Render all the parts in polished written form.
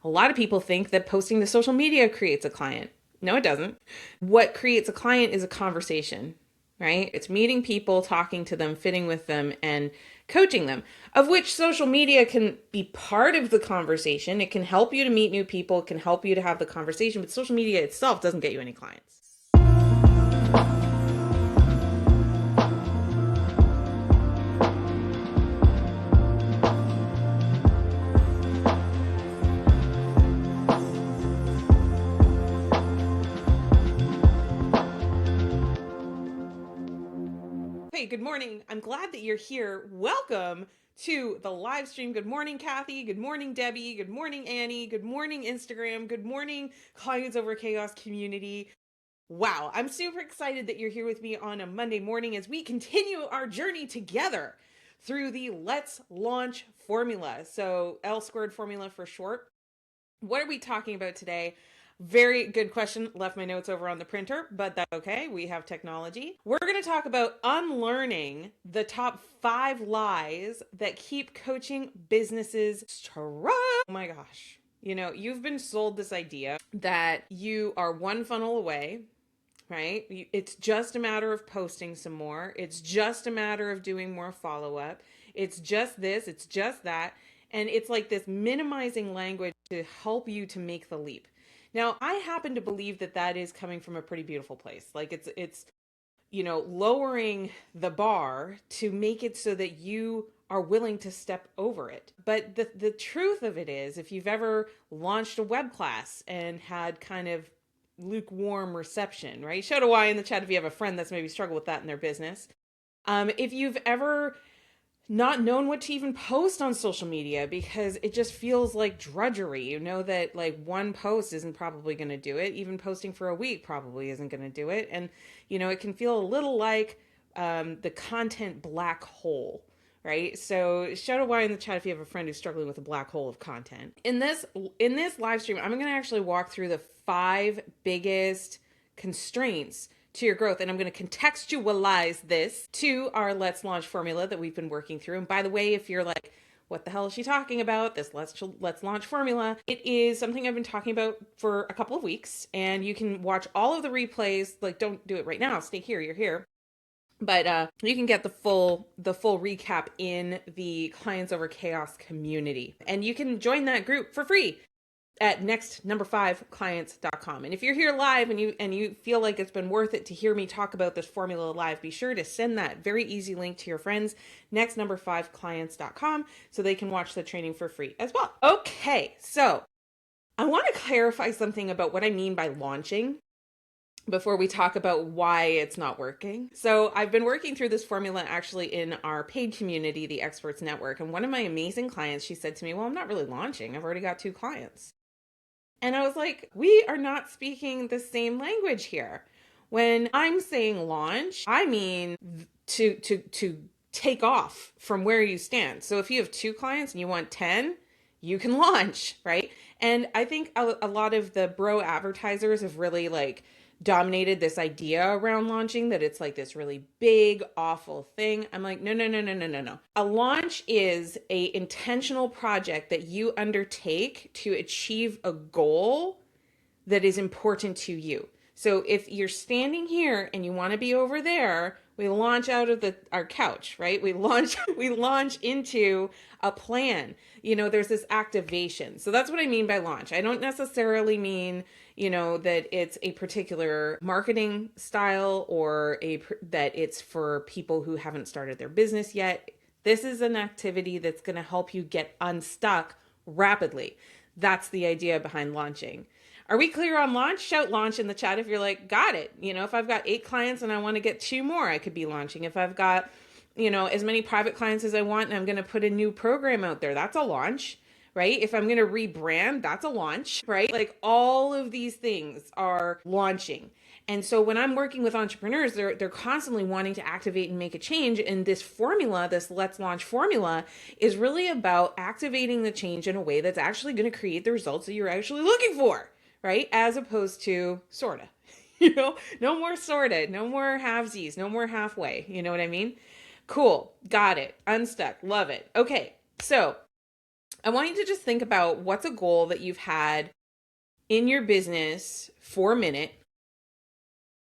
A lot of people think that posting to social media creates a client. No, it doesn't. What creates a client is a conversation, right? It's meeting people, talking to them, fitting with them, and coaching them, of which social media can be part of the conversation. It can help you to meet new people, it can help you to have the conversation, but social media itself doesn't get you any clients. Hey, good morning. I'm glad that you're here. Welcome to the live stream. Good morning, Kathy. Good morning, Debbie. Good morning, Annie. Good morning, Instagram. Good morning, Clients Over Chaos community. Wow, I'm super excited that you're here with me on a Monday morning as we continue our journey together through the Let's Launch formula. So L squared formula for short. What are we talking about today? Very good question. Left my notes over on the printer, but that's okay. We have technology. We're going to talk about unlearning the top 5 lies that keep coaching businesses strong. Oh my gosh. You know, you've been sold this idea that you are one funnel away, right? It's just a matter of posting some more. It's just a matter of doing more follow up. It's just this, it's just that. And it's like this minimizing language to help you to make the leap. Now, I happen to believe that that is coming from a pretty beautiful place. Like it's lowering the bar to make it so that you are willing to step over it. But the truth of it is, if you've ever launched a web class and had kind of lukewarm reception, right? Shout a Y in the chat if you have a friend that's maybe struggled with that in their business. If you've ever not known what to even post on social media because it just feels like drudgery. You know that like one post isn't probably going to do it. Even posting for a week probably isn't going to do it. And, it can feel a little like the content black hole, right? So shout out Y in the chat if you have a friend who's struggling with a black hole of content. In this live stream, I'm going to actually walk through the 5 biggest constraints to your growth. And I'm going to contextualize this to our Let's Launch formula that we've been working through. And by the way, if you're like, what the hell is she talking about? This Let's Launch formula. It is something I've been talking about for a couple of weeks, and you can watch all of the replays. Like, don't do it right now. Stay here. You're here. But you can get the full recap in the Clients Over Chaos community. And you can join that group for free at next5clients.com. And if you're here live and you feel like it's been worth it to hear me talk about this formula live, be sure to send that very easy link to your friends, next5clients.com, so they can watch the training for free as well. Okay, so I want to clarify something about what I mean by launching before we talk about why it's not working. So I've been working through this formula actually in our paid community, the Experts Network. And one of my amazing clients, she said to me, well, I'm not really launching. I've already got 2 clients. And I was like, we are not speaking the same language here. When I'm saying launch, I mean to take off from where you stand. So if you have 2 clients and you want 10, you can launch, right? And I think a lot of the bro advertisers have really like dominated this idea around launching, that it's like this really big, awful thing. I'm like, no. A launch is a intentional project that you undertake to achieve a goal that is important to you. So if you're standing here and you want to be over there, we launch out of our couch, right? We launch into a plan. There's this activation. So that's what I mean by launch. I don't necessarily mean, that it's a particular marketing style or that it's for people who haven't started their business yet. This is an activity that's going to help you get unstuck rapidly. That's the idea behind launching. Are we clear on launch? Shout launch in the chat if you're like, got it. If I've got 8 clients and I want to get 2 more, I could be launching. If I've got, as many private clients as I want and I'm going to put a new program out there, that's a launch, right? If I'm going to rebrand, that's a launch, right? Like all of these things are launching. And so when I'm working with entrepreneurs, they're constantly wanting to activate and make a change. And this formula, this Let's Launch formula, is really about activating the change in a way that's actually going to create the results that you're actually looking for. Right? As opposed to sorta, no more sorta, no more halvesies, no more halfway. You know what I mean? Cool. Got it. Unstuck. Love it. Okay. So I want you to just think about what's a goal that you've had in your business for a minute.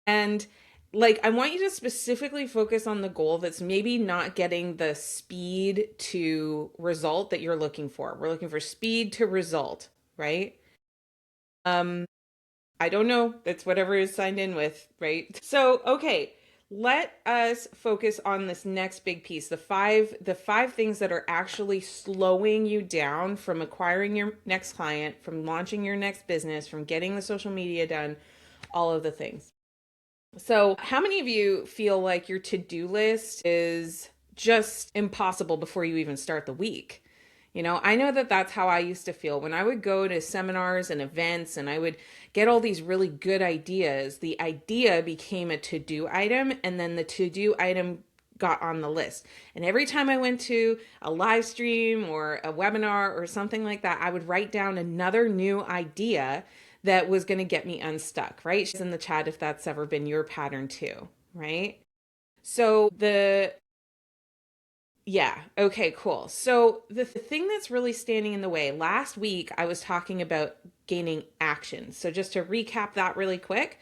And like, I want you to specifically focus on the goal that's maybe not getting the speed to result that you're looking for. We're looking for speed to result, right? Um, I don't know. That's whatever is signed in with, right? So, okay, let us focus on this next big piece, the five things that are actually slowing you down from acquiring your next client, from launching your next business, from getting the social media done, all of the things. So, how many of you feel like your to-do list is just impossible before you even start the week? I know that that's how I used to feel when I would go to seminars and events and I would get all these really good ideas. The idea became a to-do item, and then the to-do item got on the list. And every time I went to a live stream or a webinar or something like that, I would write down another new idea that was going to get me unstuck, right? She's in the chat if that's ever been your pattern too, right? So yeah, okay, cool. So the thing that's really standing in the way, last week I was talking about gaining action. So just to recap that really quick,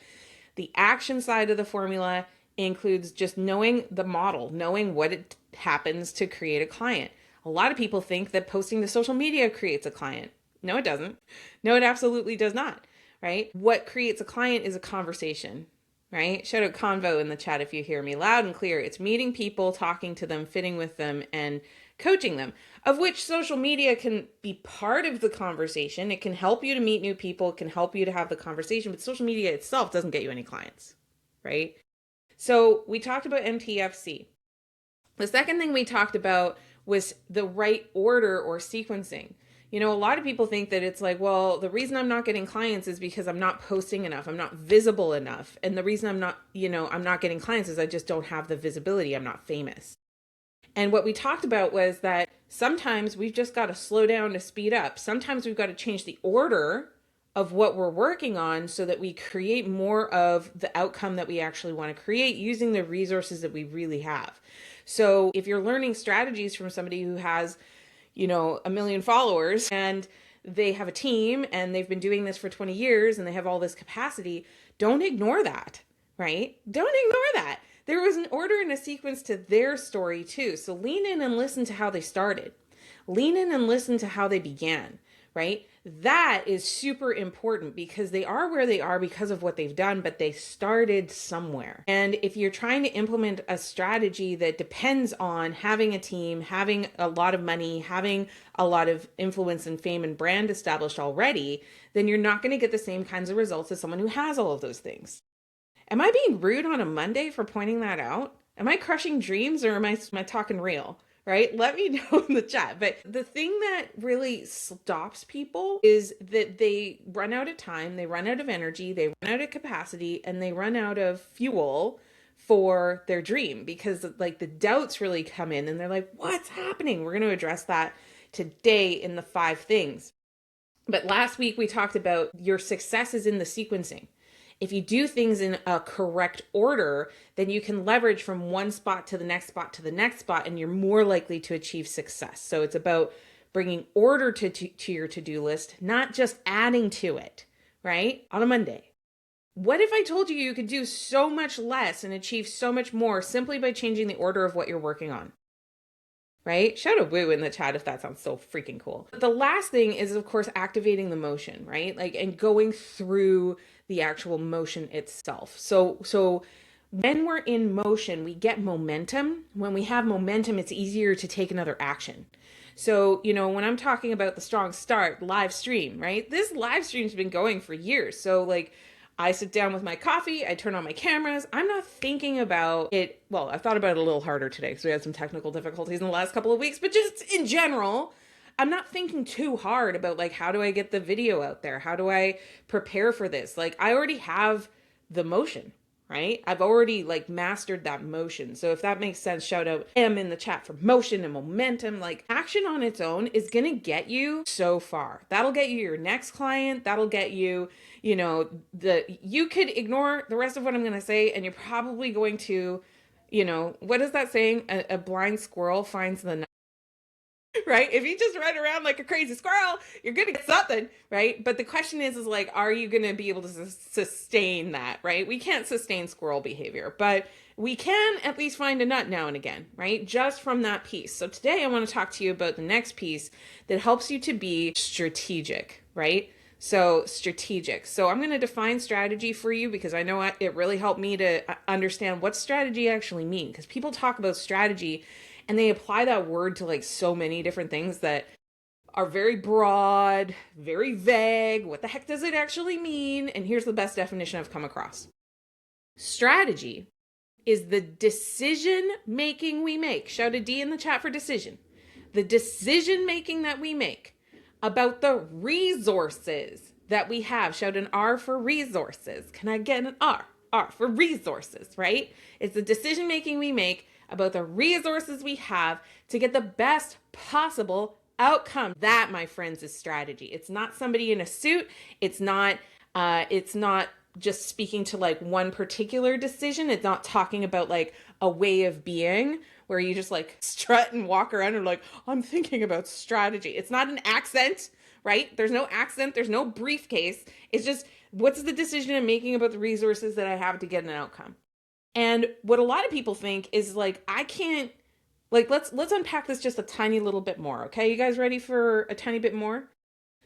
the action side of the formula includes just knowing the model, knowing what it happens to create a client. A lot of people think that posting to social media creates a client. No, it doesn't. No, it absolutely does not, right? What creates a client is a conversation, right? Shout out Convo in the chat if you hear me loud and clear. It's meeting people, talking to them, fitting with them, and coaching them, of which social media can be part of the conversation. It can help you to meet new people, it can help you to have the conversation, but social media itself doesn't get you any clients, right? So we talked about MTFC. The second thing we talked about was the right order or sequencing. A lot of people think that it's like, well, the reason I'm not getting clients is because I'm not posting enough. I'm not visible enough. And the reason I'm not getting clients is I just don't have the visibility. I'm not famous. And what we talked about was that sometimes we've just got to slow down to speed up. Sometimes we've got to change the order of what we're working on so that we create more of the outcome that we actually want to create using the resources that we really have. So if you're learning strategies from somebody who has, a million followers and they have a team and they've been doing this for 20 years and they have all this capacity, don't ignore that, right? Don't ignore that. There was an order and a sequence to their story too. So lean in and listen to how they started. Lean in and listen to how they began, right? That is super important because they are where they are because of what they've done, but they started somewhere. And if you're trying to implement a strategy that depends on having a team, having a lot of money, having a lot of influence and fame and brand established already, then you're not going to get the same kinds of results as someone who has all of those things. Am I being rude on a Monday for pointing that out? Am I crushing dreams or am I talking real? Right? Let me know in the chat. But the thing that really stops people is that they run out of time, they run out of energy, they run out of capacity, and they run out of fuel for their dream because like the doubts really come in and they're like, what's happening? We're going to address that today in the 5 things. But last week we talked about your success is in the sequencing. If you do things in a correct order, then you can leverage from one spot to the next spot to the next spot, and you're more likely to achieve success. So it's about bringing order to your to-do list, not just adding to it, right? On a Monday. What if I told you you could do so much less and achieve so much more simply by changing the order of what you're working on? Right? Shout out woo in the chat if that sounds so freaking cool. But the last thing is, of course, activating the motion, right? Like, and going through the actual motion itself. So when we're in motion, we get momentum. When we have momentum, it's easier to take another action. So, when I'm talking about the strong start live stream, right? This live stream's been going for years. So like, I sit down with my coffee, I turn on my cameras. I'm not thinking about it. Well, I've thought about it a little harder today because we had some technical difficulties in the last couple of weeks, but just in general, I'm not thinking too hard about like, how do I get the video out there? How do I prepare for this? Like, I already have the motion, right? I've already like mastered that motion. So if that makes sense, shout out M in the chat for motion and momentum. Like, action on its own is going to get you so far. That'll get you your next client. That'll get you, you could ignore the rest of what I'm going to say and you're probably going to, what is that saying? A blind squirrel finds the right? If you just run around like a crazy squirrel, you're going to get something, right? But the question is like, are you going to be able to sustain that, right? We can't sustain squirrel behavior, but we can at least find a nut now and again, right? Just from that piece. So today I want to talk to you about the next piece that helps you to be strategic, right? So strategic. So I'm going to define strategy for you because I know it really helped me to understand what strategy actually means. Because people talk about strategy and they apply that word to like so many different things that are very broad, very vague. What the heck does it actually mean? And here's the best definition I've come across. Strategy is the decision making we make. Shout a D in the chat for decision. The decision making that we make about the resources that we have. Shout an R for resources. Can I get an R? R for resources, right? It's the decision making we make about the resources we have to get the best possible outcome. That, my friends, is strategy. It's not somebody in a suit. It's not just speaking to like one particular decision. It's not talking about like a way of being where you just like strut and walk around and like, I'm thinking about strategy. It's not an accent, right? There's no accent. There's no briefcase. It's just, what's the decision I'm making about the resources that I have to get an outcome? And what a lot of people think is like, I can't, like, let's unpack this just a tiny little bit more. Okay. You guys ready for a tiny bit more?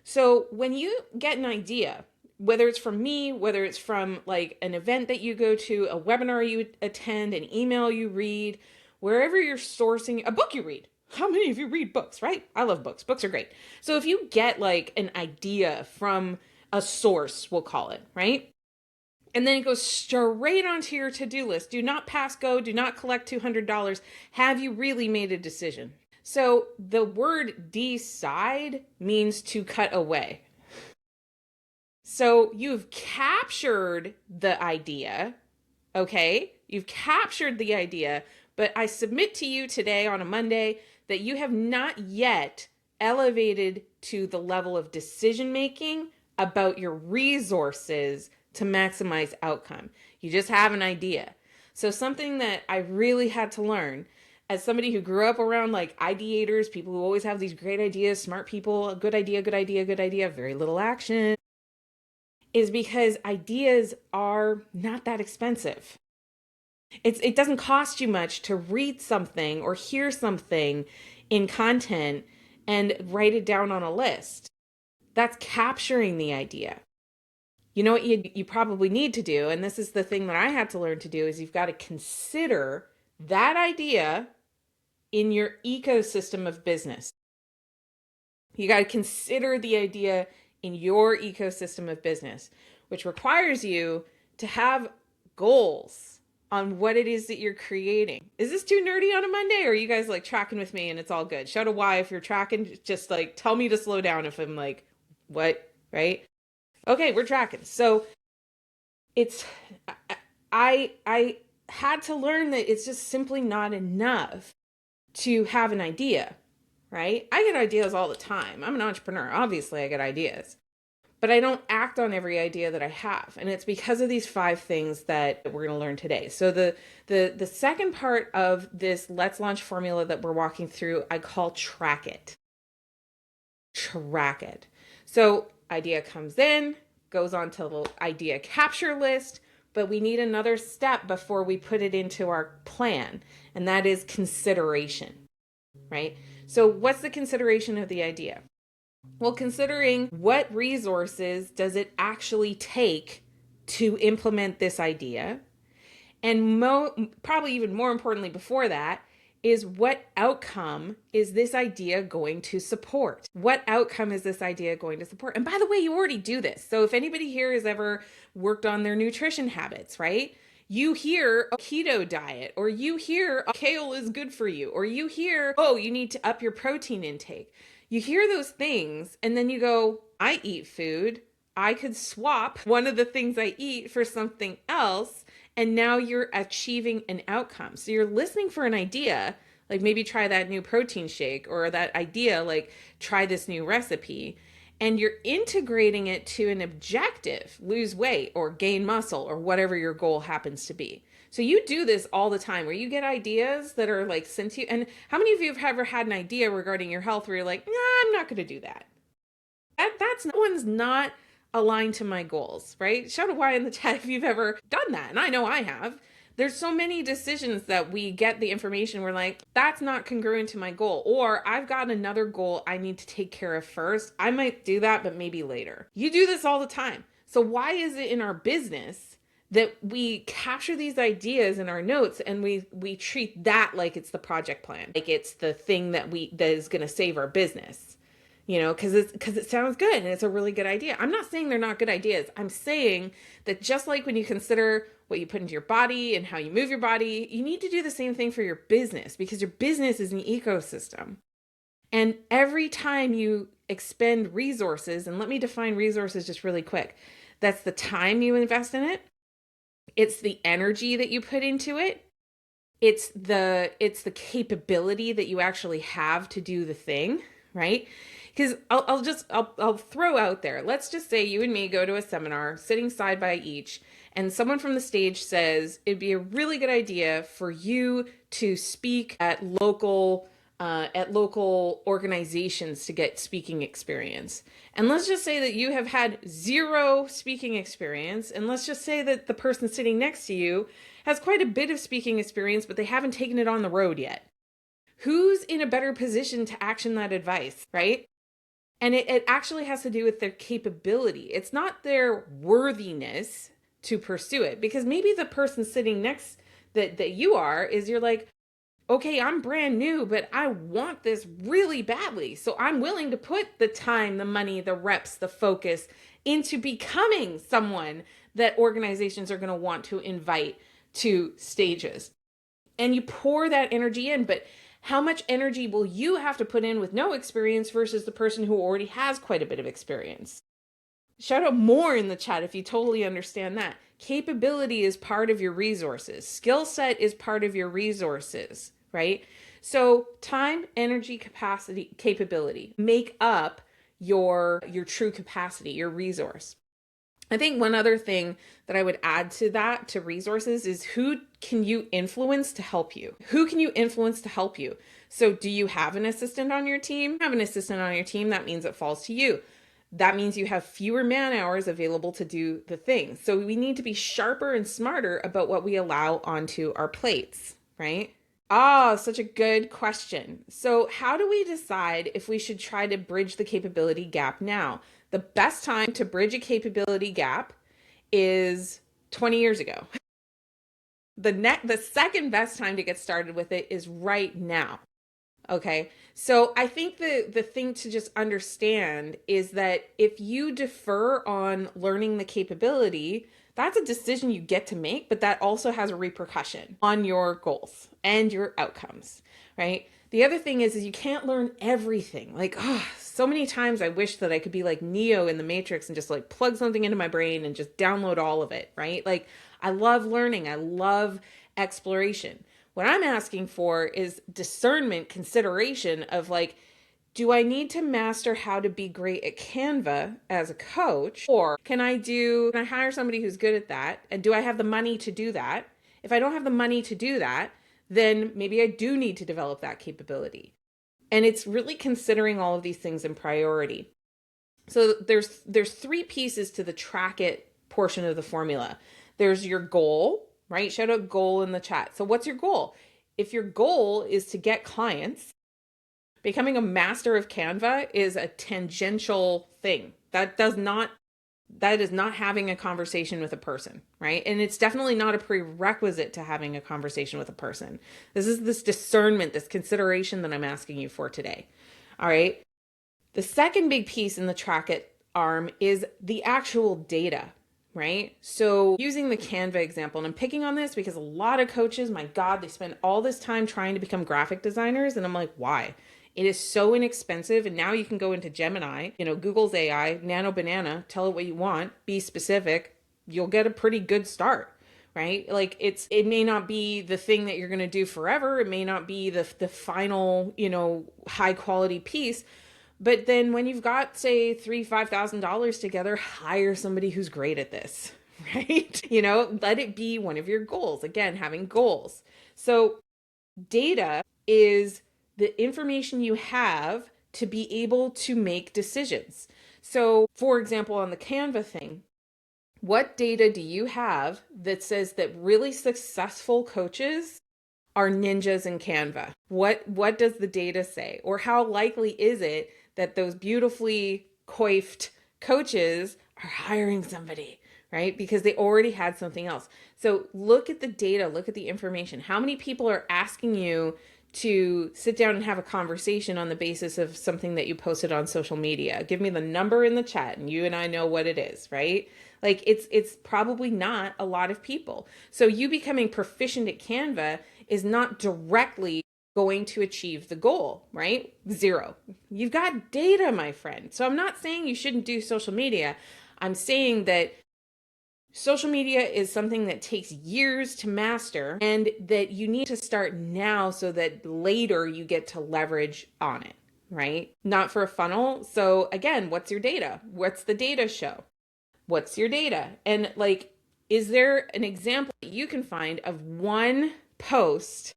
So when you get an idea, whether it's from me, whether it's from like an event that you go to, a webinar you attend, an email you read, wherever you're sourcing, a book you read. How many of you read books, right? I love books. Books are great. So if you get like an idea from a source, we'll call it, right? And then it goes straight onto your to-do list. Do not pass go. Do not collect $200. Have you really made a decision? So the word decide means to cut away. So you've captured the idea, okay? You've captured the idea, but I submit to you today on a Monday that you have not yet elevated to the level of decision-making about your resources to maximize outcome. You just have an idea. So something that I really had to learn as somebody who grew up around like ideators, people who always have these great ideas, smart people, good idea, good idea, good idea, very little action, is because ideas are not that expensive. It doesn't cost you much to read something or hear something in content and write it down on a list. That's capturing the idea. You know what you probably need to do, and this is the thing that I had to learn to do, is you've got to consider that idea in your ecosystem of business. You got to consider the idea in your ecosystem of business, which requires you to have goals on what it is that you're creating. Is this too nerdy on a Monday, or are you guys like tracking with me and it's all good? Shout a Y if you're tracking. Just like tell me to slow down if I'm like, what, right? Okay, we're tracking. So it's, I had to learn that it's just simply not enough to have an idea, right? I get ideas all the time. I'm an entrepreneur. Obviously, I get ideas, but I don't act on every idea that I have. And it's because of these 5 things that we're going to learn today. So the second part of this Let's Launch formula that we're walking through, I call track it. Track it. So idea comes in, goes on to the idea capture list, but we need another step before we put it into our plan, and that is consideration, right? So what's the consideration of the idea? Well, considering what resources does it actually take to implement this idea, and probably even more importantly before that, is what outcome is this idea going to support? What outcome is this idea going to support? And by the way, you already do this. So if anybody here has ever worked on their nutrition habits, right? You hear a keto diet, or you hear kale is good for you, or you hear, oh, you need to up your protein intake. You hear those things and then you go, I eat food. I could swap one of the things I eat for something else. And now you're achieving an outcome. So you're listening for an idea, like maybe try that new protein shake, or that idea, like try this new recipe. And you're integrating it to an objective, lose weight or gain muscle or whatever your goal happens to be. So you do this all the time where you get ideas that are like sent to you. And how many of you have ever had an idea regarding your health where you're like, nah, I'm not going to do that. That one's not aligned to my goals, right? Shout out why in the chat if you've ever done that. And I know I have. There's so many decisions that we get the information, we're like, that's not congruent to my goal. Or I've got another goal I need to take care of first. I might do that, but maybe later. You do this all the time. So why is it in our business that we capture these ideas in our notes and we treat that like it's the project plan, like it's the thing that is going to save our business? Because it sounds good and it's a really good idea. I'm not saying they're not good ideas. I'm saying that just like when you consider what you put into your body and how you move your body, you need to do the same thing for your business, because your business is an ecosystem. And every time you expend resources, and let me define resources just really quick, that's the time you invest in it. It's the energy that you put into it. It's the capability that you actually have to do the thing, right? Because I'll throw out there, let's just say you and me go to a seminar sitting side by each, and someone from the stage says it'd be a really good idea for you to speak at local organizations to get speaking experience. And let's just say that you have had zero speaking experience, and let's just say that the person sitting next to you has quite a bit of speaking experience, but they haven't taken it on the road yet. Who's in a better position to action that advice, right? And it actually has to do with their capability. It's not their worthiness to pursue it, because maybe the person sitting next that you are is, you're like, okay, I'm brand new, but I want this really badly. So I'm willing to put the time, the money, the reps, the focus into becoming someone that organizations are going to want to invite to stages. And you pour that energy in, but how much energy will you have to put in with no experience versus the person who already has quite a bit of experience? Shout out more in the chat if you totally understand that. Capability is part of your resources. Skill set is part of your resources, right? So time, energy, capacity, capability make up your true capacity, your resource. I think one other thing that I would add to that, to resources, is who can you influence to help you? Who can you influence to help you? So do you have an assistant on your team? Have an assistant on your team, that means it falls to you. That means you have fewer man hours available to do the thing. So we need to be sharper and smarter about what we allow onto our plates, right? Such a good question. So how do we decide if we should try to bridge the capability gap now? The best time to bridge a capability gap is 20 years ago. The second best time to get started with it is right now. Okay. So I think the thing to just understand is that if you defer on learning the capability, that's a decision you get to make, but that also has a repercussion on your goals and your outcomes, right? The other thing is you can't learn everything. Like, so many times I wish that I could be like Neo in the Matrix and just like plug something into my brain and just download all of it, right? Like, I love learning. I love exploration. What I'm asking for is discernment, consideration of like, do I need to master how to be great at Canva as a coach? Or can I hire somebody who's good at that? And do I have the money to do that? If I don't have the money to do that, then maybe I do need to develop that capability. And it's really considering all of these things in priority. So there's three pieces to the track it portion of the formula. There's your goal, right? Shout out goal in the chat. So what's your goal? If your goal is to get clients, becoming a master of Canva is a tangential thing. That is not having a conversation with a person, right? And it's definitely not a prerequisite to having a conversation with a person. This is this discernment, this consideration that I'm asking you for today. All right. The second big piece in the track it arm is the actual data, right? So using the Canva example, and I'm picking on this because a lot of coaches, my God, they spend all this time trying to become graphic designers. And I'm like, why? It is so inexpensive. And now you can go into Gemini, Google's AI, nano banana, tell it what you want, be specific. You'll get a pretty good start, right? Like it may not be the thing that you're going to do forever. It may not be the final, high quality piece. But then when you've got, say, $3,000, $5,000 together, hire somebody who's great at this, right? Let it be one of your goals. Again, having goals. So data is the information you have to be able to make decisions. So, for example, on the Canva thing, what data do you have that says that really successful coaches are ninjas in Canva? What does the data say? Or how likely is it that those beautifully coiffed coaches are hiring somebody, right? Because they already had something else. So look at the data, look at the information. How many people are asking you to sit down and have a conversation on the basis of something that you posted on social media? Give me the number in the chat and you and I know what it is, right? Like it's probably not a lot of people. So you becoming proficient at Canva is not directly going to achieve the goal, right? Zero. You've got data, my friend. So I'm not saying you shouldn't do social media. I'm saying that social media is something that takes years to master and that you need to start now so that later you get to leverage on it, right? Not for a funnel. So again, what's your data? What's the data show? What's your data? And like, is there an example that you can find of one post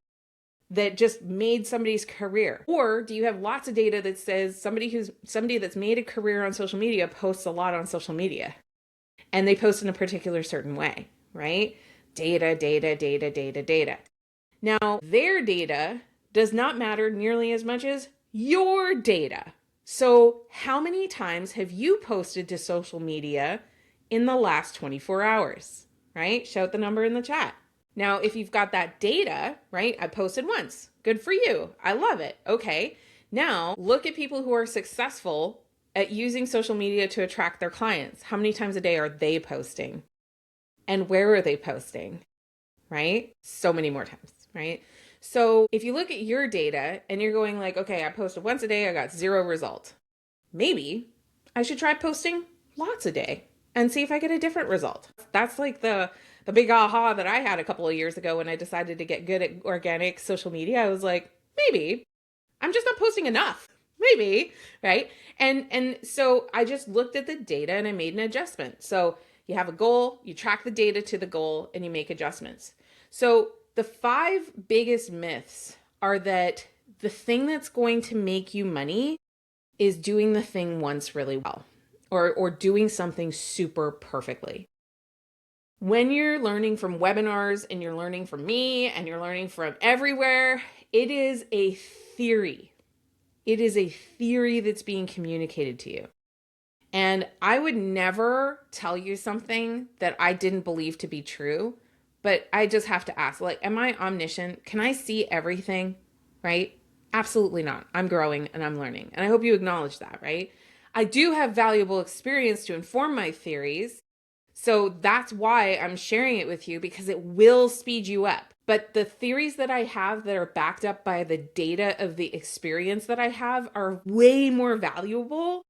that just made somebody's career? Or do you have lots of data that says somebody that's made a career on social media posts a lot on social media and they post in a particular certain way, right? Data, data, data, data, data. Now, their data does not matter nearly as much as your data. So how many times have you posted to social media in the last 24 hours, right? Shout the number in the chat. Now, if you've got that data, right? I posted once. Good for you. I love it. Okay. Now, look at people who are successful at using social media to attract their clients. How many times a day are they posting? And where are they posting? Right? So many more times, right? So if you look at your data and you're going like, okay, I posted once a day, I got 0 result. Maybe I should try posting lots a day and see if I get a different result. That's like the big aha that I had a couple of years ago when I decided to get good at organic social media. I was like, maybe I'm just not posting enough. Maybe, right? And so I just looked at the data and I made an adjustment. So you have a goal, you track the data to the goal, and you make adjustments. So the 5 biggest myths are that the thing that's going to make you money is doing the thing once really well, or doing something super perfectly. When you're learning from webinars and you're learning from me and you're learning from everywhere, it is a theory. It is a theory that's being communicated to you. And I would never tell you something that I didn't believe to be true, but I just have to ask, like, am I omniscient? Can I see everything? Right? Absolutely not. I'm growing and I'm learning. And I hope you acknowledge that, right? I do have valuable experience to inform my theories. So that's why I'm sharing it with you, because it will speed you up. But the theories that I have that are backed up by the data of the experience that I have are way more valuable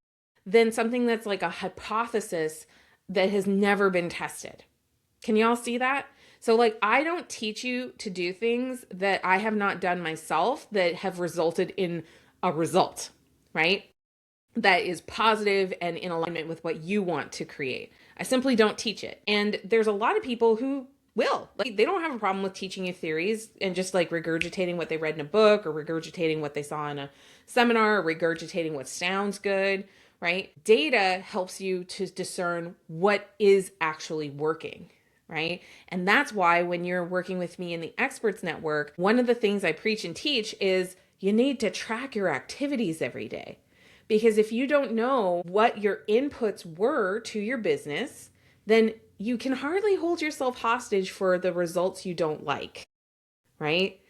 than something that's like a hypothesis that has never been tested. Can y'all see that? So like, I don't teach you to do things that I have not done myself that have resulted in a result, right? That is positive and in alignment with what you want to create. I simply don't teach it. And there's a lot of people who will. Like, they don't have a problem with teaching you theories and just like regurgitating what they read in a book or regurgitating what they saw in a seminar or regurgitating what sounds good, right? Data helps you to discern what is actually working, right? And that's why when you're working with me in the Experts Network, one of the things I preach and teach is you need to track your activities every day. Because if you don't know what your inputs were to your business, then you can hardly hold yourself hostage for the results you don't like, right?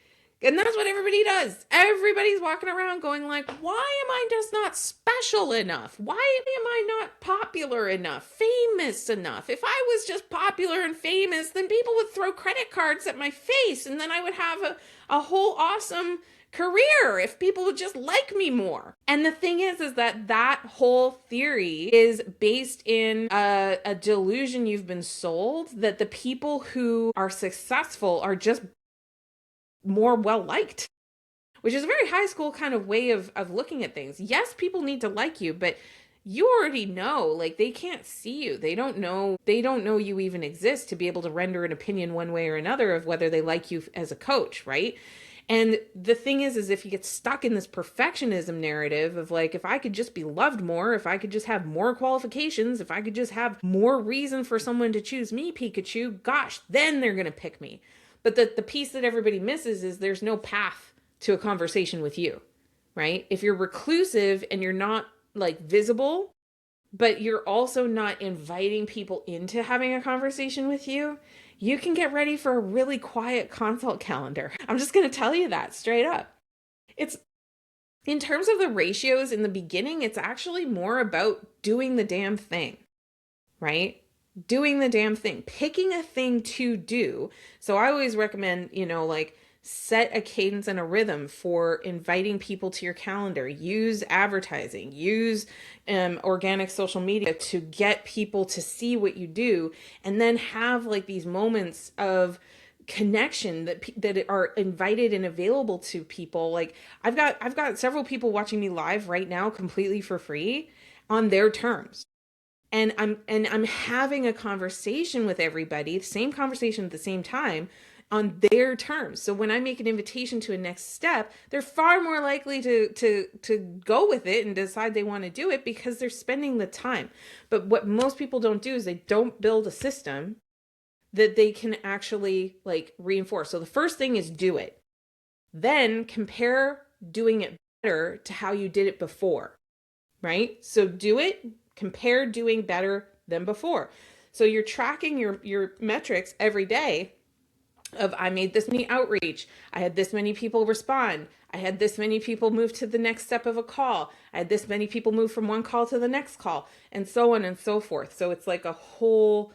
And that's what everybody does. Everybody's walking around going like, why am I just not special enough? Why am I not popular enough, famous enough? If I was just popular and famous, then people would throw credit cards at my face and then I would have a whole awesome career if people would just like me more. And the thing is that whole theory is based in a delusion you've been sold that the people who are successful are just more well-liked, which is a very high school kind of way of looking at things. Yes, people need to like you, but you already know, like they can't see you. They don't know you even exist to be able to render an opinion one way or another of whether they like you as a coach, right? And the thing is if you get stuck in this perfectionism narrative of like, if I could just be loved more, if I could just have more qualifications, if I could just have more reason for someone to choose me, Pikachu, gosh, then they're going to pick me. But the piece that everybody misses is there's no path to a conversation with you, right? If you're reclusive and you're not like visible, but you're also not inviting people into having a conversation with you, you can get ready for a really quiet consult calendar. I'm just going to tell you that straight up. It's in terms of the ratios in the beginning, it's actually more about doing the damn thing, right? Doing the damn thing, picking a thing to do. So I always recommend, like set a cadence and a rhythm for inviting people to your calendar. Use advertising, use organic social media to get people to see what you do, and then have like these moments of connection that are invited and available to people. Like I've got several people watching me live right now completely for free on their terms. And I'm having a conversation with everybody, the same conversation at the same time on their terms. So when I make an invitation to a next step, they're far more likely to go with it and decide they want to do it because they're spending the time. But what most people don't do is they don't build a system that they can actually like reinforce. So the first thing is do it. Then compare doing it better to how you did it before, right? So do it, compare doing better than before. So you're tracking your metrics every day of I made this many outreach, I had this many people respond, I had this many people move to the next step of a call, I had this many people move from one call to the next call, and so on and so forth. So it's like a whole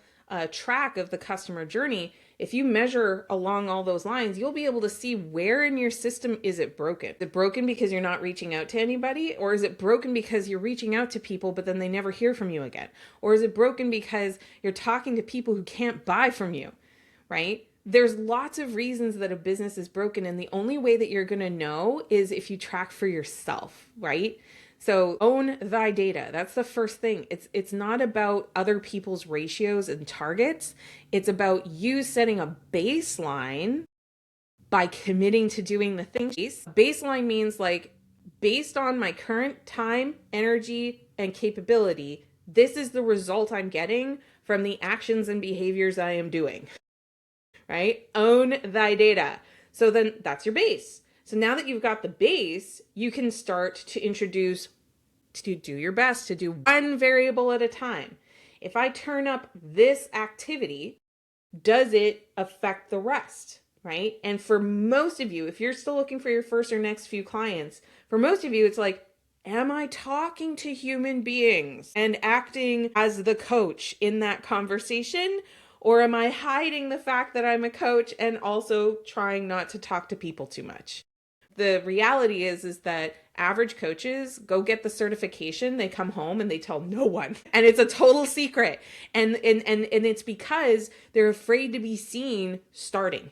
track of the customer journey. If you measure along all those lines, you'll be able to see where in your system is it broken. Is it broken because you're not reaching out to anybody? Or is it broken because you're reaching out to people, but then they never hear from you again? Or is it broken because you're talking to people who can't buy from you, right? There's lots of reasons that a business is broken, and the only way that you're going to know is if you track for yourself, right? So own thy data. That's the first thing. It's not about other people's ratios and targets. It's about you setting a baseline by committing to doing the things. Baseline means like based on my current time, energy, and capability, this is the result I'm getting from the actions and behaviors I am doing. Right? Own thy data. So then that's your base. So now that you've got the base, you can start to introduce, to do your best to do one variable at a time. If I turn up this activity, does it affect the rest? Right? And for most of you, if you're still looking for your first or next few clients, for most of you, it's like, am I talking to human beings and acting as the coach in that conversation? Or am I hiding the fact that I'm a coach and also trying not to talk to people too much? The reality is that average coaches go get the certification, they come home and they tell no one. And it's a total secret. And it's because they're afraid to be seen starting.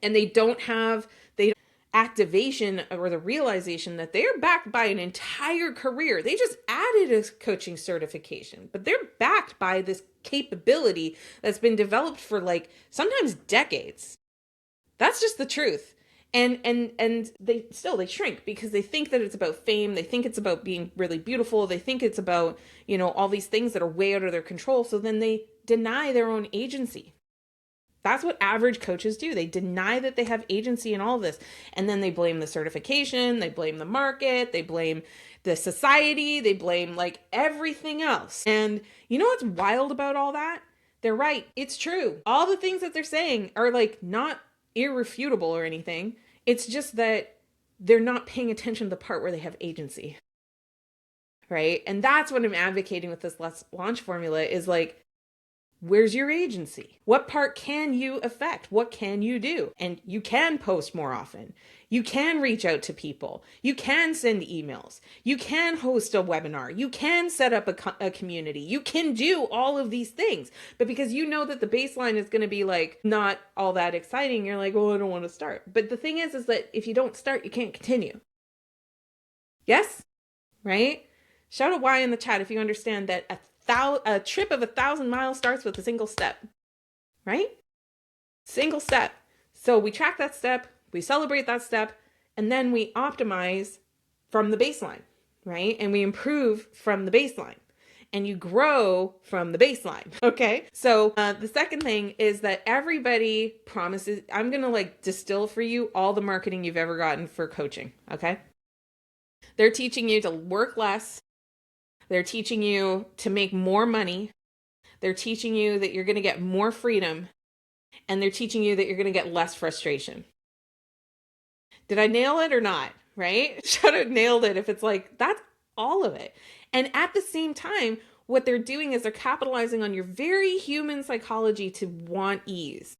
And they don't have activation or the realization that they're backed by an entire career. They just added a coaching certification, but they're backed by this capability that's been developed for like sometimes decades. That's just the truth. And they shrink because they think that it's about fame. They think it's about being really beautiful. They think it's about, all these things that are way out of their control. So then they deny their own agency. That's what average coaches do. They deny that they have agency in all of this. And then they blame the certification, they blame the market, they blame the society, they blame like everything else. And you know what's wild about all that? They're right. It's true. All the things that they're saying are like not irrefutable or anything. It's just that they're not paying attention to the part where they have agency. Right? And that's what I'm advocating with this Let's Launch formula is like, where's your agency? What part can you affect? What can you do? And you can post more often. You can reach out to people. You can send emails. You can host a webinar. You can set up a community. You can do all of these things. But because you know that the baseline is going to be like not all that exciting, you're like, oh, I don't want to start. But the thing is that if you don't start, you can't continue. Yes? Right? Shout out Y in the chat if you understand that a trip of 1,000 miles starts with a single step, right? Single step. So we track that step, we celebrate that step, and then we optimize from the baseline, right? And we improve from the baseline. And you grow from the baseline. Okay. So the second thing is that everybody promises, I'm going to like distill for you all the marketing you've ever gotten for coaching. Okay. They're teaching you to work less. They're teaching you to make more money. They're teaching you that you're going to get more freedom. And they're teaching you that you're going to get less frustration. Did I nail it or not? Right? Should have nailed it if it's like, that's all of it. And at the same time, what they're doing is they're capitalizing on your very human psychology to want ease.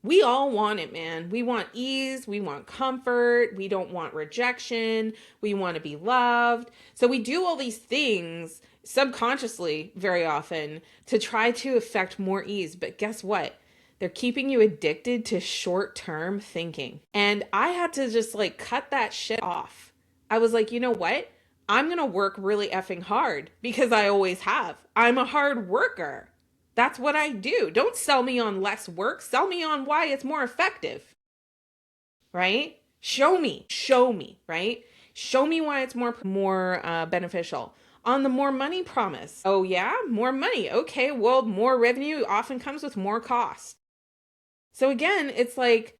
We all want it, man. We want ease. We want comfort. We don't want rejection. We want to be loved. So we do all these things subconsciously very often to try to affect more ease. But guess what? They're keeping you addicted to short-term thinking. And I had to just like cut that shit off. I was like, you know what? I'm going to work really effing hard because I always have. I'm a hard worker. That's what I do. Don't sell me on less work. Sell me on why it's more effective. Right? Show me, right? Show me why it's more beneficial. On the more money promise. Oh yeah, more money. Okay, well, more revenue often comes with more cost. So again, it's like,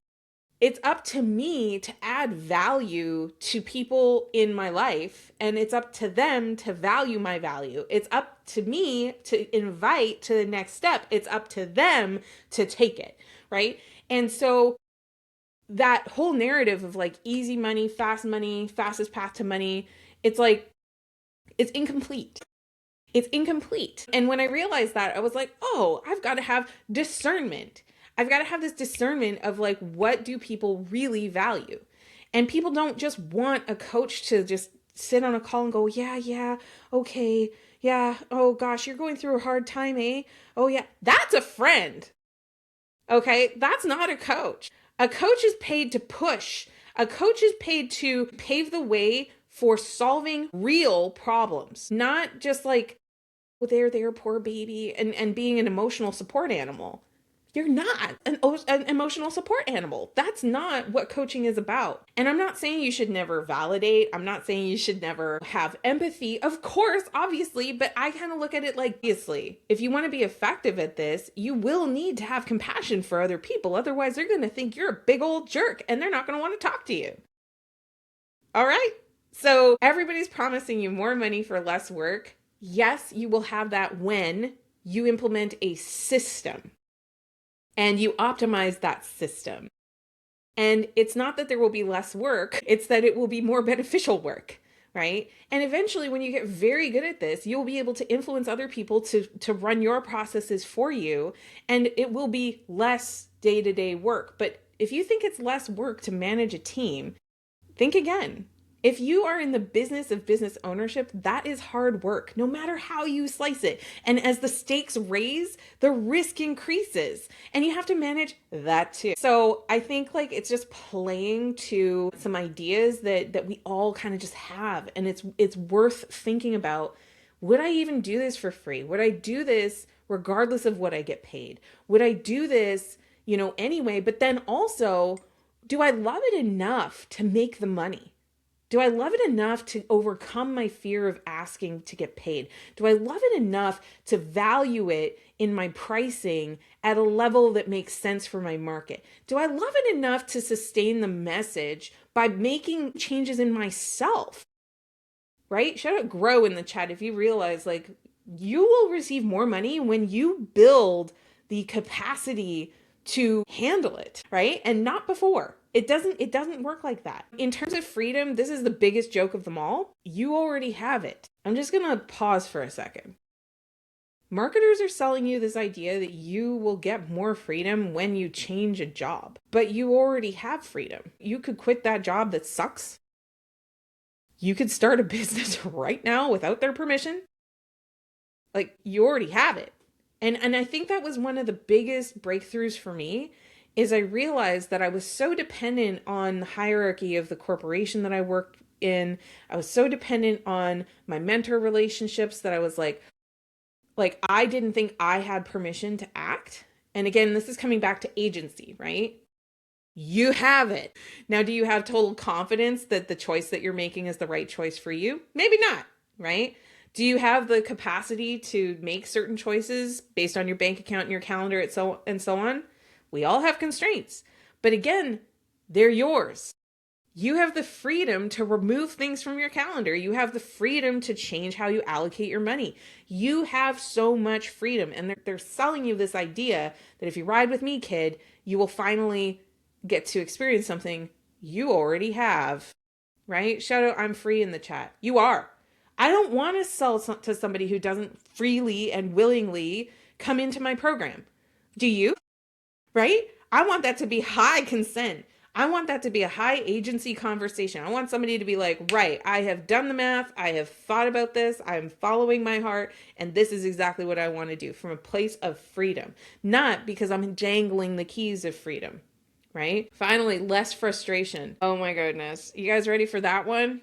it's up to me to add value to people in my life, and it's up to them to value my value. It's up to me to invite to the next step. It's up to them to take it, right? And so that whole narrative of like easy money, fastest path to money, it's like, it's incomplete. It's incomplete. And when I realized that, I was like, oh, I've got to have discernment. I've got to have this discernment of like, what do people really value? And people don't just want a coach to just sit on a call and go, yeah, okay, yeah, oh gosh, you're going through a hard time, eh? Oh yeah, that's a friend. Okay, that's not a coach. A coach is paid to push. A coach is paid to pave the way for solving real problems, not just like, oh, there, poor baby, and being an emotional support animal. You're not an emotional support animal. That's not what coaching is about. And I'm not saying you should never validate. I'm not saying you should never have empathy. Of course, obviously, but I kind of look at it like, obviously, if you want to be effective at this, you will need to have compassion for other people. Otherwise, they're going to think you're a big old jerk and they're not going to want to talk to you. All right? So everybody's promising you more money for less work. Yes, you will have that when you implement a system. And you optimize that system. And it's not that there will be less work, it's that it will be more beneficial work, right? And eventually, when you get very good at this, you'll be able to influence other people to run your processes for you, and it will be less day-to-day work. But if you think it's less work to manage a team, think again. If you are in the business of business ownership, that is hard work, no matter how you slice it. And as the stakes raise, the risk increases, and you have to manage that too. So I think like it's just playing to some ideas that we all kind of just have, and it's worth thinking about. Would I even do this for free? Would I do this regardless of what I get paid? Would I do this, anyway? But then also, do I love it enough to make the money? Do I love it enough to overcome my fear of asking to get paid? Do I love it enough to value it in my pricing at a level that makes sense for my market? Do I love it enough to sustain the message by making changes in myself? Right? Shout out grow in the chat if you realize like you will receive more money when you build the capacity to handle it, right? And not before. It doesn't work like that. In terms of freedom, this is the biggest joke of them all. You already have it. I'm just going to pause for a second. Marketers are selling you this idea that you will get more freedom when you change a job, but you already have freedom. You could quit that job that sucks. You could start a business right now without their permission. Like, you already have it. And I think that was one of the biggest breakthroughs for me, is I realized that I was so dependent on the hierarchy of the corporation that I worked I was so dependent on my mentor relationships that I was like I didn't think I had permission to act. And again, this is coming back to agency, right? You have it. Now, do you have total confidence that the choice that you're making is the right choice for you? Maybe not, right? Do you have the capacity to make certain choices based on your bank account and your calendar and so on? We all have constraints. But again, they're yours. You have the freedom to remove things from your calendar. You have the freedom to change how you allocate your money. You have so much freedom. And they're selling you this idea that if you ride with me, kid, you will finally get to experience something you already have, right? Shout out I'm free in the chat. You are. I don't want to sell to somebody who doesn't freely and willingly come into my program. Do you? Right? I want that to be high consent. I want that to be a high agency conversation. I want somebody to be like, right, I have done the math. I have thought about this. I'm following my heart. And this is exactly what I want to do from a place of freedom, not because I'm jangling the keys of freedom, right? Finally, less frustration. Oh my goodness. You guys ready for that one?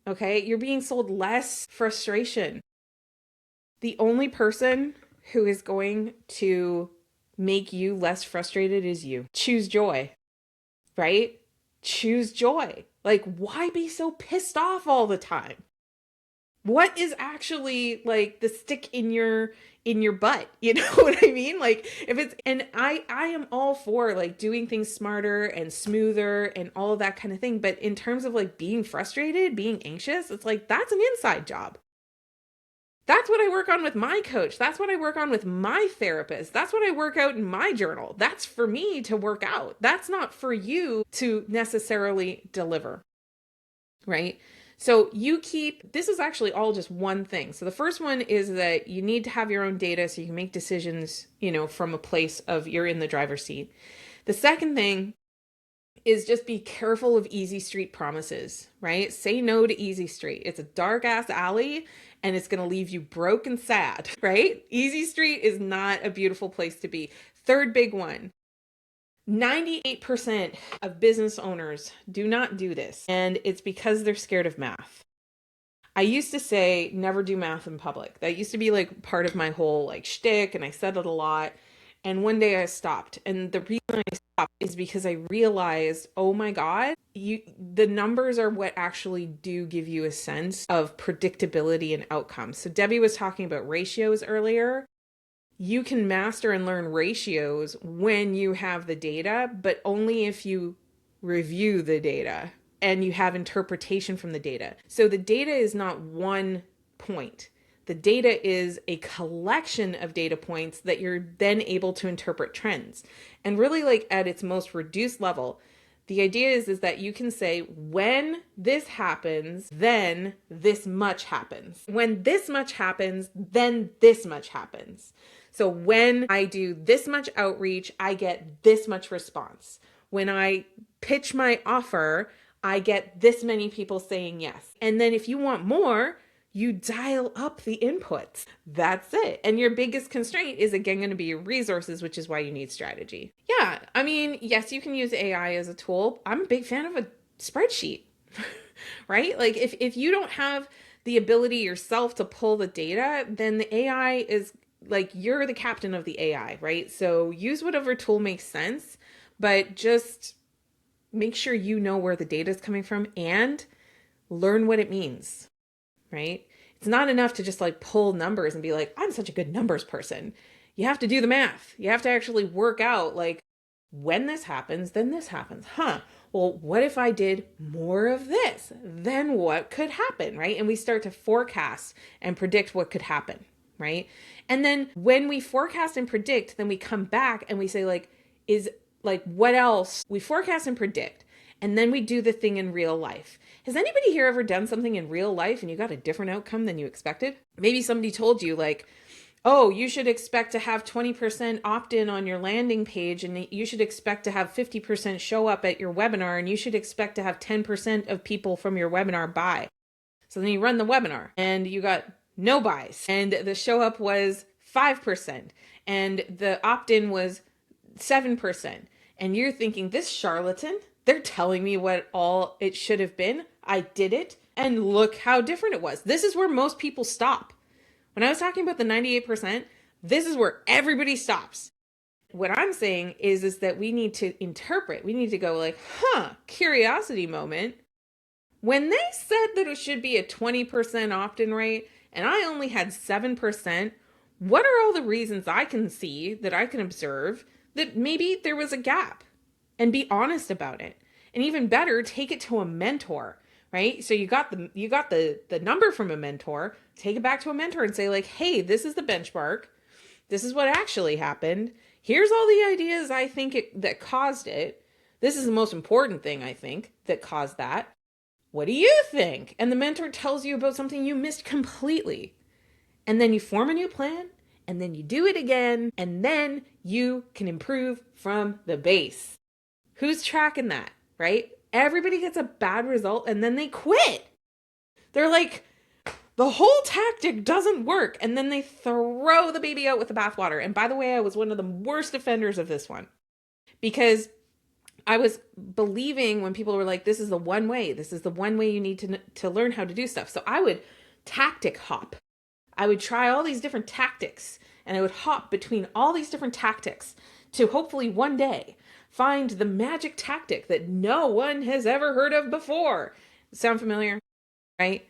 Okay. You're being sold less frustration. The only person who is going to make you less frustrated is you. Choose joy, right? Choose joy. Like, why be so pissed off all the time? What is actually like the stick in your butt? You know what I mean? Like if it's, and I am all for like doing things smarter and smoother and all of that kind of thing. But in terms of like being frustrated, being anxious, it's like, that's an inside job. That's what I work on with my coach. That's what I work on with my therapist. That's what I work out in my journal. That's for me to work out. That's not for you to necessarily deliver, right? So this is actually all just one thing. So the first one is that you need to have your own data so you can make decisions, from a place of you're in the driver's seat. The second thing is just be careful of easy street promises, right? Say no to easy street. It's a dark ass alley and it's going to leave you broke and sad, right? Easy street is not a beautiful place to be. Third big one. 98% of business owners do not do this, and it's because they're scared of math. I used to say never do math in public. That used to be like part of my whole like shtick, and I said it a lot. And one day I stopped. And the reason I stopped is because I realized, oh my God, the numbers are what actually do give you a sense of predictability and outcomes. So Debbie was talking about ratios earlier. You can master and learn ratios when you have the data, but only if you review the data and you have interpretation from the data. So the data is not one point. The data is a collection of data points that you're then able to interpret trends. And really, like at its most reduced level, the idea is that you can say, when this happens, then this much happens. When this much happens, then this much happens. So when I do this much outreach, I get this much response. When I pitch my offer, I get this many people saying yes. And then if you want more, you dial up the inputs. That's it. And your biggest constraint is again going to be your resources, which is why you need strategy. Yeah. I mean, yes, you can use AI as a tool. I'm a big fan of a spreadsheet, right? Like if you don't have the ability yourself to pull the data, then the AI is like, you're the captain of the AI, right? So use whatever tool makes sense, but just make sure you know where the data is coming from and learn what it means. Right? It's not enough to just like pull numbers and be like, I'm such a good numbers person. You have to do the math. You have to actually work out like, when this happens, then this happens. Well, what if I did more of this? Then what could happen, right? And we start to forecast and predict what could happen, right? And then when we forecast and predict, then we come back and we say what else? We forecast and predict. And then we do the thing in real life. Has anybody here ever done something in real life and you got a different outcome than you expected? Maybe somebody told you like, oh, you should expect to have 20% opt-in on your landing page and you should expect to have 50% show up at your webinar and you should expect to have 10% of people from your webinar buy. So then you run the webinar and you got no buys and the show up was 5% and the opt-in was 7%. And you're thinking, this charlatan, they're telling me what all it should have been. I did it. And look how different it was. This is where most people stop. When I was talking about the 98%, this is where everybody stops. What I'm saying is that we need to interpret. We need to go like, curiosity moment. When they said that it should be a 20% opt-in rate and I only had 7%, what are all the reasons I can see, that I can observe, that maybe there was a gap? And be honest about it. And even better, take it to a mentor, right? So you got the number from a mentor, take it back to a mentor and say like, hey, this is the benchmark. This is what actually happened. Here's all the ideas I think that caused it. This is the most important thing I think that caused that. What do you think? And the mentor tells you about something you missed completely. And then you form a new plan, and then you do it again, and then you can improve from the base. Who's tracking that, right? Everybody gets a bad result and then they quit. They're like, the whole tactic doesn't work. And then they throw the baby out with the bathwater. And by the way, I was one of the worst offenders of this one, because I was believing when people were like, this is the one way. This is the one way you need to learn how to do stuff. So I would tactic hop. I would try all these different tactics, and I would hop between all these different tactics to hopefully one day find the magic tactic that no one has ever heard of before. Sound familiar? Right?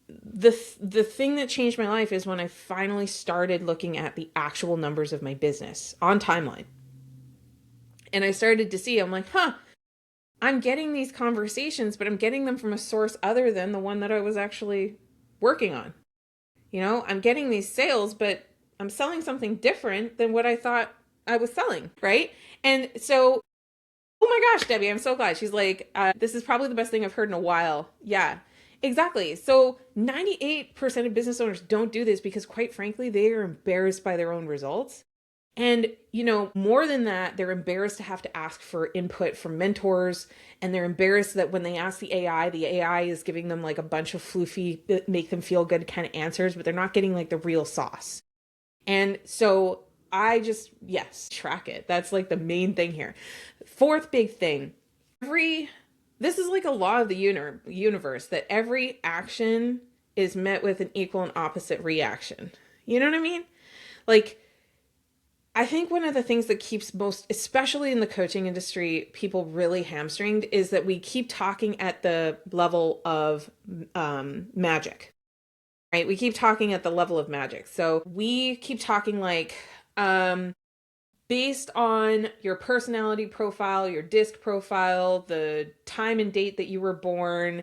The thing that changed my life is when I finally started looking at the actual numbers of my business on timeline. And I started to see, I'm like, I'm getting these conversations, but I'm getting them from a source other than the one that I was actually working on. You know, I'm getting these sales, but I'm selling something different than what I thought I was selling, right? And so, oh my gosh, Debbie, I'm so glad. She's like, this is probably the best thing I've heard in a while. Yeah, exactly. So 98% of business owners don't do this because, quite frankly, they are embarrassed by their own results. And, you know, more than that, they're embarrassed to have to ask for input from mentors. And they're embarrassed that when they ask the AI is giving them like a bunch of floofy, make them feel good kind of answers, but they're not getting like the real sauce. And so I just, yes, track it. That's like the main thing here. Fourth big thing, this is like a law of the universe, that every action is met with an equal and opposite reaction. You know what I mean? Like, I think one of the things that keeps most, especially in the coaching industry, people really hamstringed is that we keep talking at the level of magic, right? We keep talking at the level of magic. So we keep talking like, based on your personality profile, your disc profile, the time and date that you were born,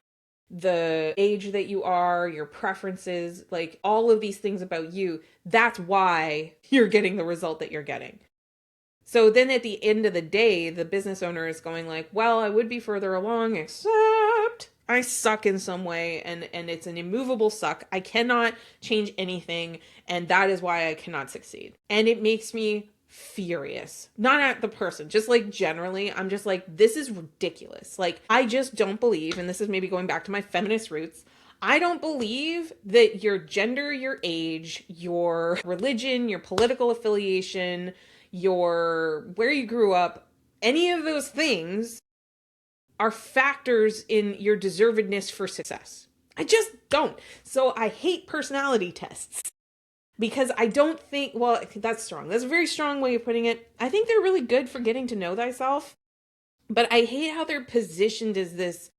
the age that you are, your preferences, like all of these things about you, that's why you're getting the result that you're getting. So then at the end of the day, the business owner is going like, well, I would be further along, except I suck in some way, and it's an immovable suck. I cannot change anything, and that is why I cannot succeed. And it makes me furious. Not at the person, just like generally, I'm just like, this is ridiculous. Like, I just don't believe, and this is maybe going back to my feminist roots, I don't believe that your gender, your age, your religion, your political affiliation, where you grew up, any of those things are factors in your deservedness for success. I just don't. So I hate personality tests. Because I don't think, well, that's strong. That's a very strong way of putting it. I think they're really good for getting to know thyself. But I hate how they're positioned as this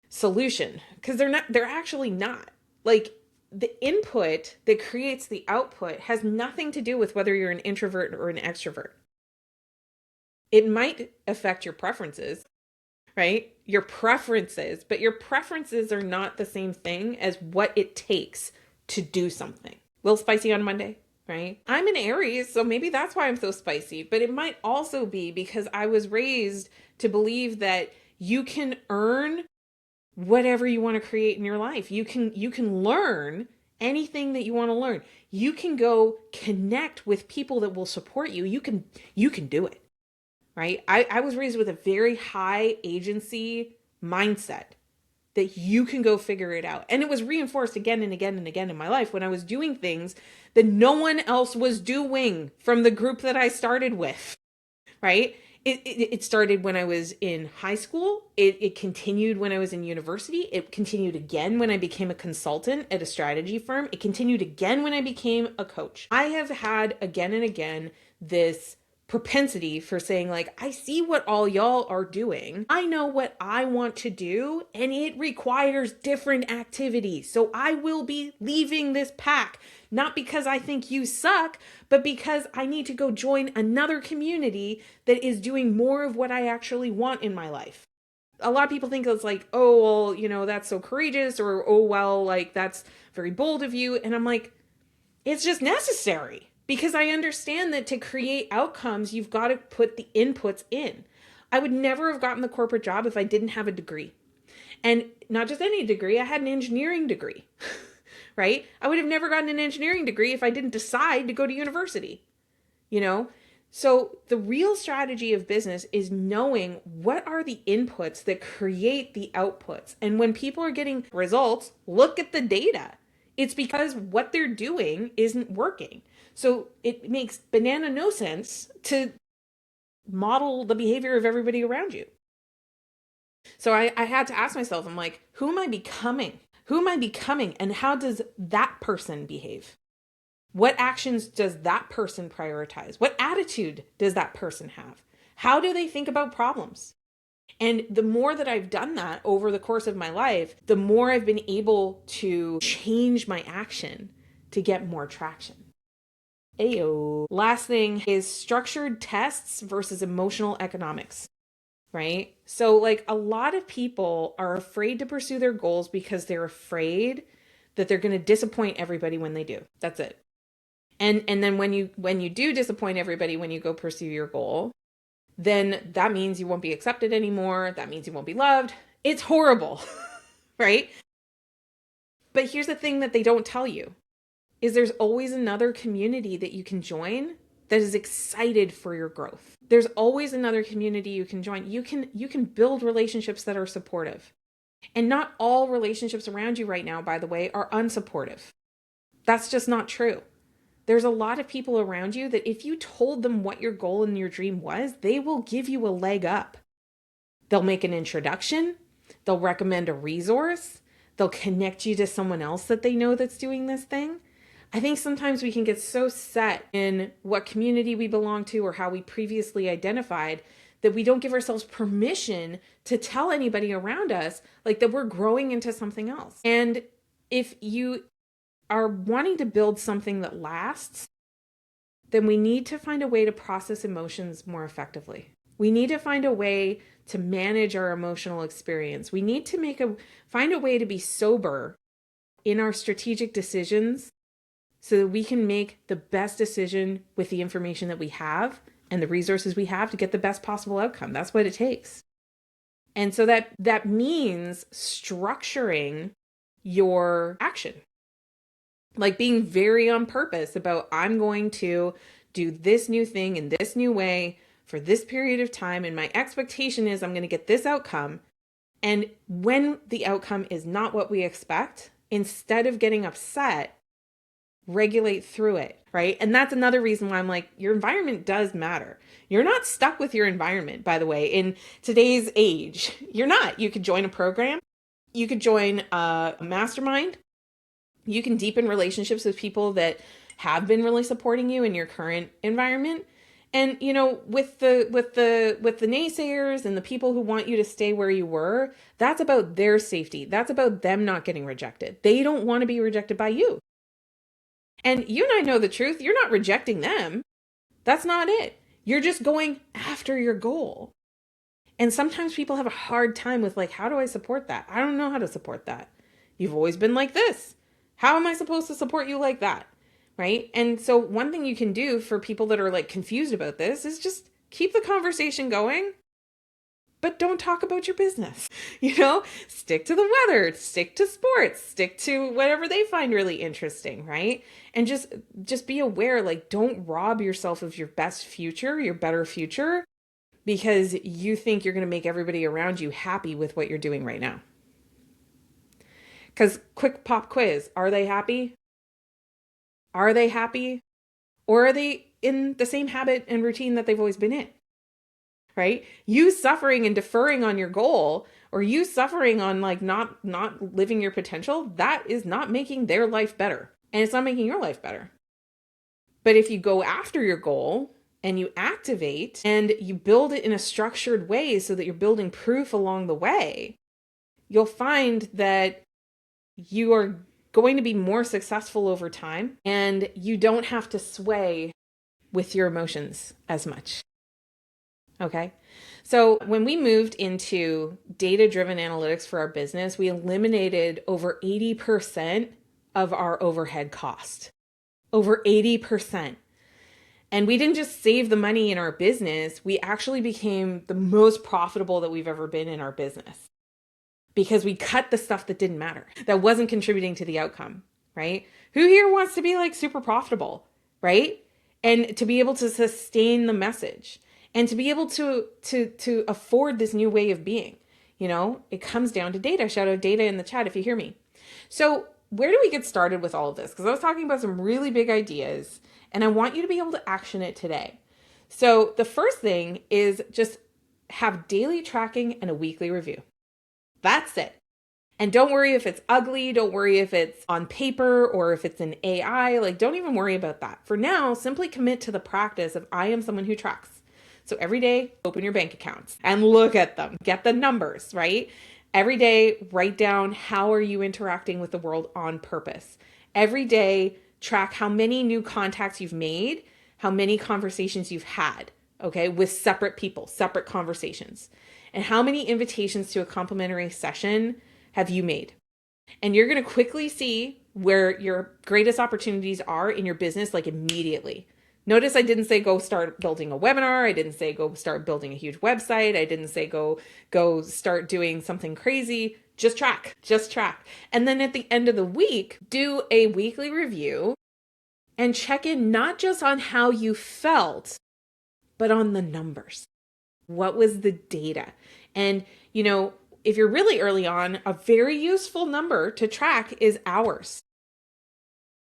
solution. Because they're actually not. Like, the input that creates the output has nothing to do with whether you're an introvert or an extrovert. It might affect your preferences, right? Your preferences, but your preferences are not the same thing as what it takes to do something. A little spicy on Monday, right? I'm an Aries, so maybe that's why I'm so spicy. But it might also be because I was raised to believe that you can earn whatever you want to create in your life. You can learn anything that you want to learn. You can go connect with people that will support you. You can do it, right? I was raised with a very high agency mindset, that you can go figure it out. And it was reinforced again and again and again in my life when I was doing things that no one else was doing from the group that I started with, right? It started when I was in high school. It continued when I was in university. It continued again when I became a consultant at a strategy firm. It continued again when I became a coach. I have had again and again this propensity for saying, like, I see what all y'all are doing. I know what I want to do, and it requires different activities. So I will be leaving this pack, not because I think you suck, but because I need to go join another community that is doing more of what I actually want in my life. A lot of people think it's like, oh, well, that's so courageous, or, oh, well, like, that's very bold of you. And I'm like, it's just necessary, because I understand that to create outcomes, you've got to put the inputs in. I would never have gotten the corporate job if I didn't have a degree. And not just any degree, I had an engineering degree, right? I would have never gotten an engineering degree if I didn't decide to go to university, So the real strategy of business is knowing what are the inputs that create the outputs. And when people are getting results, look at the data. It's because what they're doing isn't working. So it makes banana no sense to model the behavior of everybody around you. So I had to ask myself, I'm like, who am I becoming? Who am I becoming? And how does that person behave? What actions does that person prioritize? What attitude does that person have? How do they think about problems? And the more that I've done that over the course of my life, the more I've been able to change my action to get more traction. Ayo. Last thing is structured tests versus emotional economics, right? So like a lot of people are afraid to pursue their goals because they're afraid that they're going to disappoint everybody when they do. That's it. And then when you do disappoint everybody when you go pursue your goal, then that means you won't be accepted anymore. That means you won't be loved. It's horrible, right? But here's the thing that they don't tell you is there's always another community that you can join that is excited for your growth. There's always another community you can join. You can build relationships that are supportive. And not all relationships around you right now, by the way, are unsupportive. That's just not true. There's a lot of people around you that if you told them what your goal and your dream was, they will give you a leg up. They'll make an introduction. They'll recommend a resource. They'll connect you to someone else that they know that's doing this thing. I think sometimes we can get so set in what community we belong to or how we previously identified that we don't give ourselves permission to tell anybody around us like that we're growing into something else. And if you are wanting to build something that lasts, then we need to find a way to process emotions more effectively. We need to find a way to manage our emotional experience. We need to find a way to be sober in our strategic decisions so that we can make the best decision with the information that we have and the resources we have to get the best possible outcome. That's what it takes. And so that means structuring your action. Like being very on purpose about, I'm going to do this new thing in this new way for this period of time. And my expectation is I'm going to get this outcome. And when the outcome is not what we expect, instead of getting upset, regulate through it, right? And that's another reason why I'm like, your environment does matter. You're not stuck with your environment, by the way, in today's age. You're not. You could join a program. You could join a mastermind. You can deepen relationships with people that have been really supporting you in your current environment. And, with the naysayers and the people who want you to stay where you were, that's about their safety. That's about them not getting rejected. They don't want to be rejected by you. And you and I know the truth. You're not rejecting them. That's not it. You're just going after your goal. And sometimes people have a hard time with like, how do I support that? I don't know how to support that. You've always been like this. How am I supposed to support you like that? Right? And so one thing you can do for people that are like confused about this is just keep the conversation going, but don't talk about your business. Stick to the weather, stick to sports, stick to whatever they find really interesting, right? And just be aware, like, don't rob yourself of your best future, your better future, because you think you're going to make everybody around you happy with what you're doing right now. Because quick pop quiz, are they happy? Are they happy? Or are they in the same habit and routine that they've always been in? right? You suffering and deferring on your goal, or you suffering on like not living your potential, that is not making their life better. And it's not making your life better. But if you go after your goal and you activate and you build it in a structured way so that you're building proof along the way, you'll find that you are going to be more successful over time and you don't have to sway with your emotions as much. Okay. So when we moved into data-driven analytics for our business, we eliminated over 80% of our overhead cost. Over 80%. And we didn't just save the money in our business, we actually became the most profitable that we've ever been in our business. Because we cut the stuff that didn't matter, that wasn't contributing to the outcome, right? Who here wants to be like super profitable, right? And to be able to sustain the message and to be able to afford this new way of being, you know, it comes down to data. Shout out data in the chat if you hear me. So where do we get started with all of this? Because I was talking about some really big ideas and I want you to be able to action it today. So the first thing is just have daily tracking and a weekly review. That's it. And don't worry if it's ugly. Don't worry if it's on paper or if it's an AI. Like, don't even worry about that. For now, simply commit to the practice of I am someone who tracks. So every day, open your bank accounts and look at them. Get the numbers, right? Every day, write down how are you interacting with the world on purpose. Every day, track how many new contacts you've made, how many conversations you've had, okay, with separate people, separate conversations. And how many invitations to a complimentary session have you made? And you're going to quickly see where your greatest opportunities are in your business, like immediately. Notice I didn't say go start building a webinar. I didn't say go start building a huge website. I didn't say go start doing something crazy. Just track. And then at the end of the week, do a weekly review and check in not just on how you felt, but on the numbers. What was the data? And, you know, if you're really early on, a very useful number to track is hours.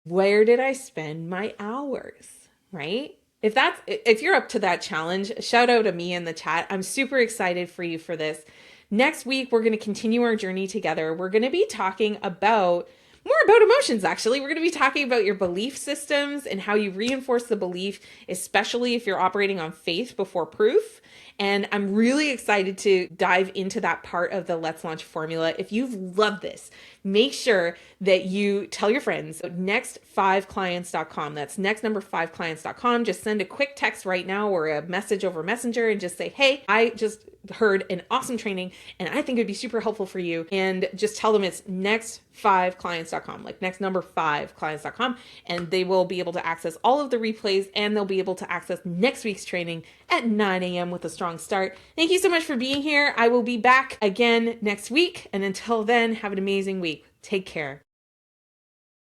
Where did I spend my hours? Right? If you're up to that challenge, shout out to me in the chat. I'm super excited for you for this. Next week, we're going to continue our journey together. We're going to be talking about more about emotions, actually. We're going to be talking about your belief systems and how you reinforce the belief, especially if you're operating on faith before proof. And I'm really excited to dive into that part of the Let's Launch formula. If you've loved this, make sure that you tell your friends. Next5clients.com. That's next number 5clients.com. Just send a quick text right now or a message over Messenger and just say, hey, I just heard an awesome training and I think it'd be super helpful for you. And just tell them it's next5clients.com, like next number 5clients.com. And they will be able to access all of the replays and they'll be able to access next week's training at 9 a.m. with a strong start. Thank you so much for being here. I will be back again next week. And until then, have an amazing week. Take care.